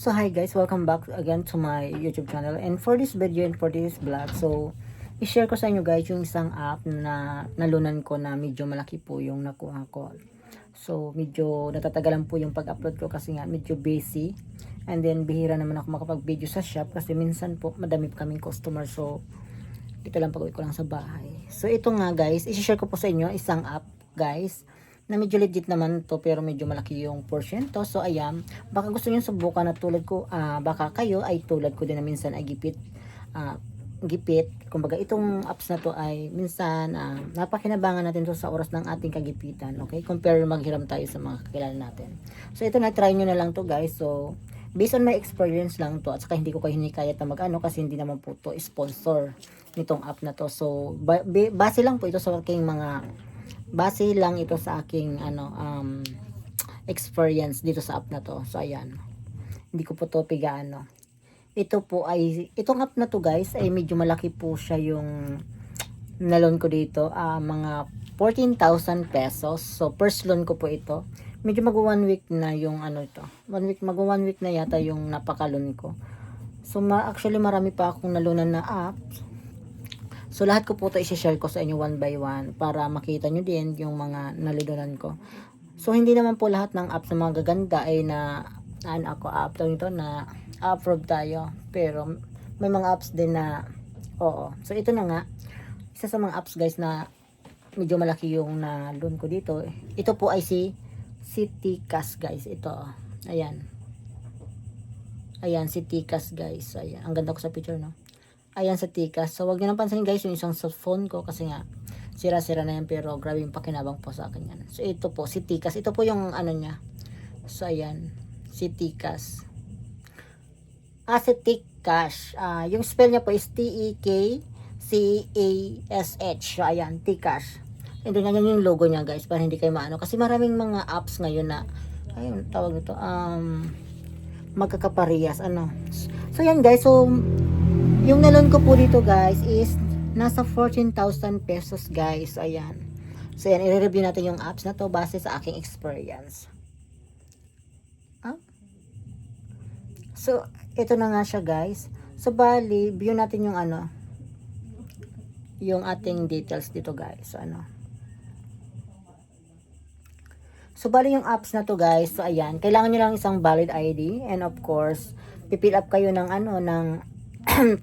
So hi guys, welcome back again to my YouTube channel. And for this video and for this vlog, so i-share ko sa inyo guys yung isang app na nalunan ko na medyo malaki po yung nakuha ko. So medyo natatagalan po yung pag-upload ko kasi nga medyo busy. And then bihira naman ako makapag-video sa shop kasi minsan po madami pa kaming customer. So dito lang pag-uwi ko lang sa bahay. So ito nga guys, i-share ko po sa inyo isang app guys na medyo legit naman to pero medyo malaki yung porsyento. So ayan, baka gusto niyo subukan na tulad ko, baka kayo ay tulad ko din na minsan ay gipit. Kumbaga itong apps na to ay minsan napakinabangan natin to sa oras ng ating kagipitan, okay? Compare maghiram tayo sa mga kakilala natin. So ito na, try nyo na lang to guys. So based on my experience lang to at saka hindi ko kayo hinikayat na mag-ano kasi hindi naman po to sponsor nitong app na to. So base lang po ito sa aking base lang ito sa aking experience dito sa app na to. So ayan, hindi ko po to pigaano. Ito po ay itong app na to guys ay medyo malaki po siya yung naloan ko dito, mga 14,000 pesos. So first loan ko po ito. Medyo mag 1 week na yung ito. 1 week, mag 1 week na yata yung napaka-loan ko. So actually marami pa akong nalunan na apps. So lahat ko po ito i-share ko sa inyo one by one para makita nyo din yung mga naludunan ko. So hindi naman po lahat ng apps na mga gaganda ay na app nito na approve tayo. Pero may mga apps din na oo. So ito na nga, isa sa mga apps guys na medyo malaki yung na loan ko dito. Ito po ay si Tikas guys. Ito. Ayan. Ayan si Tikas guys. Ayan. Ang ganda ko sa picture no. Ayan sa Tikas. So wag niyo nang pansinin guys yung isang phone ko kasi nga sira-sira na yan pero grabe yung pakinabang po sa akin yan. So ito po si Tikas. Ito po yung niya. So ayan si Tikas. Si Tikash. Yung spell niya po is T-E-K-C-A-S-H. So ayan Tikash. And then yan yung logo niya guys para hindi kayo maano kasi maraming mga apps ngayon na ayun tawag nito magkakaparehas So yan guys, so yung nalon ko po dito guys is nasa 14,000 pesos guys. Ayan. So yan, i-review natin yung apps na to base sa aking experience. So ito na nga siya guys. So bali, view natin yung yung ating details dito guys. So bali yung apps na to guys. So ayan, kailangan niyo lang isang valid ID and of course, pipill up kayo ng ng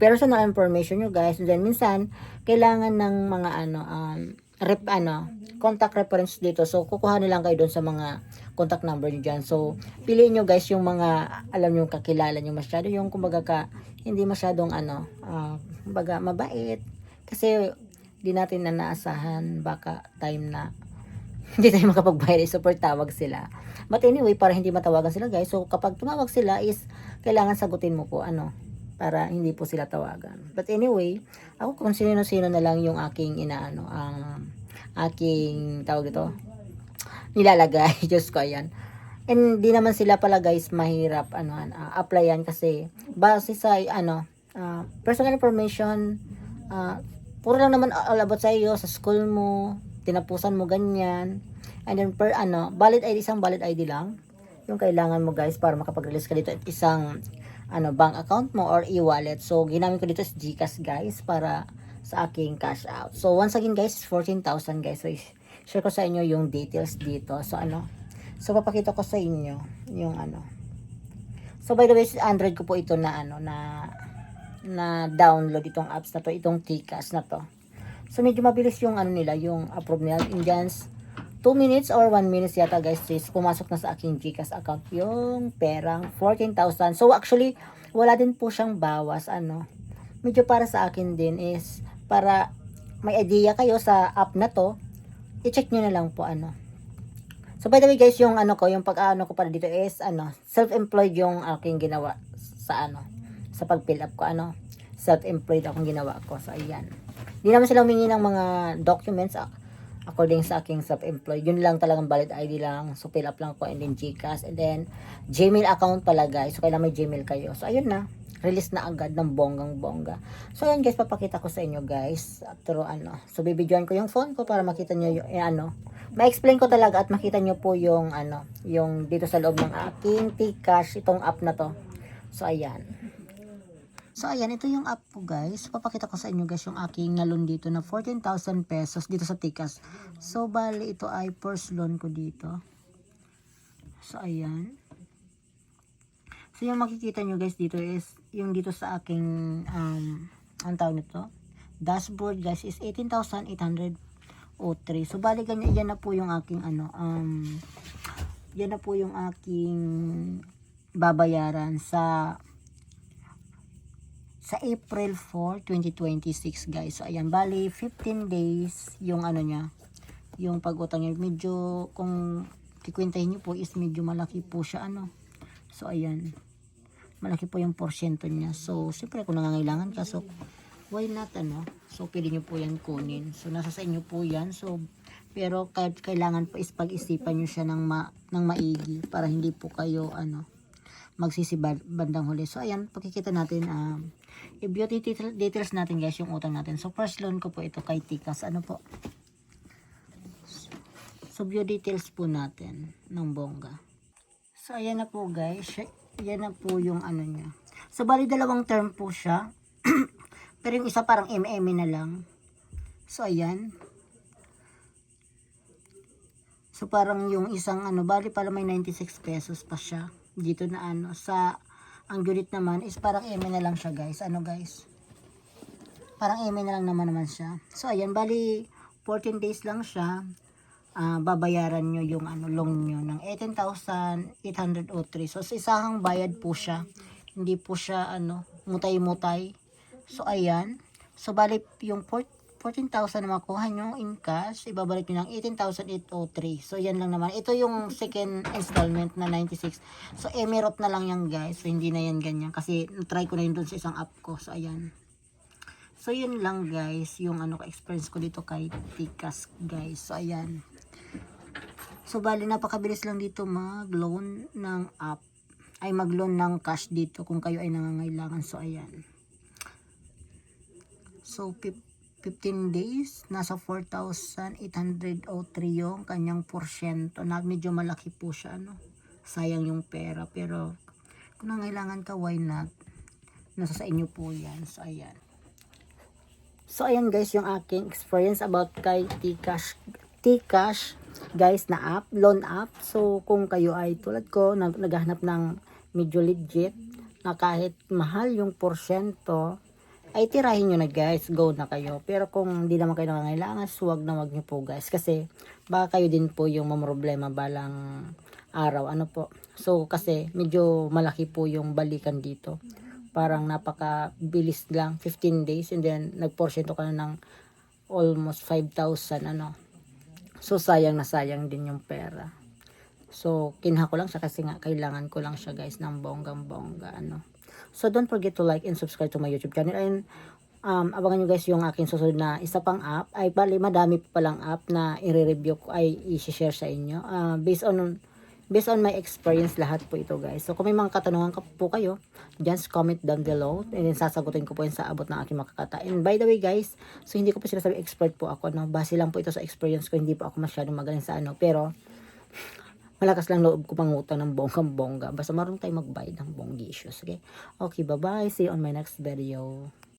personal information nyo guys. And then minsan kailangan ng mga contact reference dito. So kukuha na lang kayo doon sa mga contact number nyo dyan. So piliin nyo guys yung mga alam nyo kakilala nyo masyado, yung kumbaga hindi masyadong kumbaga mabait kasi di natin na naasahan baka time na hindi tayo makapagbayad, super tawag sila. But anyway, para hindi matawagan sila guys, so kapag tumawag sila is kailangan sagutin mo po para hindi po sila tawagan. But anyway, ako kung sino-sino na lang yung aking aking tawag ito nilalagay. Diyos ko ayan. And di naman sila pala guys mahirap applyan kasi base sa personal information, puro lang naman all about sa iyo, sa school mo, tinapusan mo ganyan. And then per valid ID, isang valid ID lang yung kailangan mo guys para makapag-release ka dito at isang bank account mo or e-wallet. So ginamit ko dito is GCash guys para sa aking cash out. So once again guys, 14,000 guys. So share ko sa inyo yung details dito. So so papakita ko sa inyo yung So by the way, Android ko po ito na na download itong apps na to, itong Tcash na to. So medyo mabilis yung nila, yung approve nila in just 2 minutes or 1 minute yata guys, is pumasok na sa aking GCash account yung perang 14,000. So actually, wala din po siyang bawas. Medyo para sa akin din is, para may idea kayo sa app na to, i-check nyo na lang po So by the way guys, yung yung pag-ano ko para dito is, self-employed yung aking ginawa sa sa pag-fill up ko, self-employed akong ginawa ko. So ayan. Hindi naman sila humingi ng mga documents, according sa aking self-employed. Yun lang talagang valid ID lang. So fill up lang ko and then GCash and then Gmail account pala guys. So kailangan may Gmail kayo. So ayun na. Release na agad ng bonggang-bongga. So ayan guys, papakita ko sa inyo guys. After So bibidyoan ko yung phone ko para makita nyo yung ma-explain ko talaga at makita nyo po yung yung dito sa loob ng aking Tcash, itong app na to. So, ayan. So, ayan, ito yung app ko, guys. Papakita ko sa inyo, guys, yung aking nalon dito na 14,000 pesos dito sa Tikas. So, bali, ito ay first loan ko dito. So, ayan. So, yung makikita nyo, guys, dito is, yung dito sa aking, ang tawag nito, dashboard, guys, is 18,803. So, bali, ganyan, yan na po yung aking, yan na po yung aking babayaran sa April 4, 2026, guys. So, ayan, bali 15 days yung ano niya, yung pag-utang niya. Medyo, kung kikwentahin niyo po, is medyo malaki po siya, ano. So, ayan, malaki po yung porsyento niya. So, siyempre, kung nangangailangan ka, so, why not, ano. So, pwede niyo po yan kunin. So, nasa sa inyo po yan. So, pero kailangan po is pag-isipan niyo siya ng maigi para hindi po kayo, ano, magsisi bandang huli. So, ayan, pakikita natin, i-beauty details natin, guys, yung utang natin. So, first loan ko po ito kay Tikas. Ano po? So, view details po natin ng bongga. So, ayan na po, guys. Ayan na po yung ano niya. So, bali dalawang term po siya. Pero yung isa parang MM na lang. So, ayan. So, parang yung isang ano, bali pala may 96 pesos pa siya. Dito na ano, ang unit naman is parang M na lang siya, guys. Ano, guys? Parang M na lang naman siya. So, ayan, bali 14 days lang siya. Babayaran nyo yung ano, loan nyo ng 18,803. So, sa isang bayad po siya. Hindi po siya, ano, mutay-mutay. So, ayan. So, bali yung 14,000 na makuha nyo in cash, ibabalik nyo ng 18,803. So, yan lang naman. Ito yung second installment na 96. So, Emirot na lang yan, guys. So, hindi na yan ganyan. Kasi, try ko na yun dun sa isang app ko. So, ayan. So, yun lang, guys. Yung ano, experience ko dito kay Tikas, guys. So, ayan. So, bali, napakabilis lang dito mag-loan ng app. Ay, mag-loan ng cash dito kung kayo ay nangangailangan. So, ayan. So, 15 days, nasa 4,803 yung kanyang porsyento. Na medyo malaki po siya, ano. Sayang yung pera. Pero, kung nangailangan ka, why not? Nasa sa inyo po yan. So, ayan. So, ayan, guys, yung aking experience about kay Tcash, guys, na app, loan app. So, kung kayo ay tulad ko, naghahanap ng medyo legit, na kahit mahal yung porsyento, ay tirahin nyo na, guys, go na kayo. Pero kung hindi naman kayo nangangailangan, wag na wag nyo po, guys, kasi baka kayo din po yung mamroblema balang araw, ano po. So, kasi medyo malaki po yung balikan dito. Parang napakabilis lang, 15 days, and then nagporsyento ka na ng almost 5,000, ano. So, sayang na sayang din yung pera. So, kinuha ko lang siya kasi nga kailangan ko lang siya, guys, ng bonggang-bongga, ano. So, don't forget to like and subscribe to my YouTube channel. And, abangan nyo, guys, yung aking susunod na isa pang app. Ay, bali, madami pa palang app na i-review ko, ay i-share sa inyo. Based on my experience, lahat po ito, guys. So, kung may mga katanungan po kayo, just comment down below. And then, sasagutin ko po yun sa abot ng aking makakata. And by the way, guys, so hindi ko po sinasabi expert po ako, no? Base lang po ito sa experience ko. Hindi po ako masyadong magaling sa ano. Pero, malakas lang loob ko pangutang ng bonggang-bongga. Basta marunong tayo magbayad ng bonggisyo. Okay? Okay, bye-bye. See you on my next video.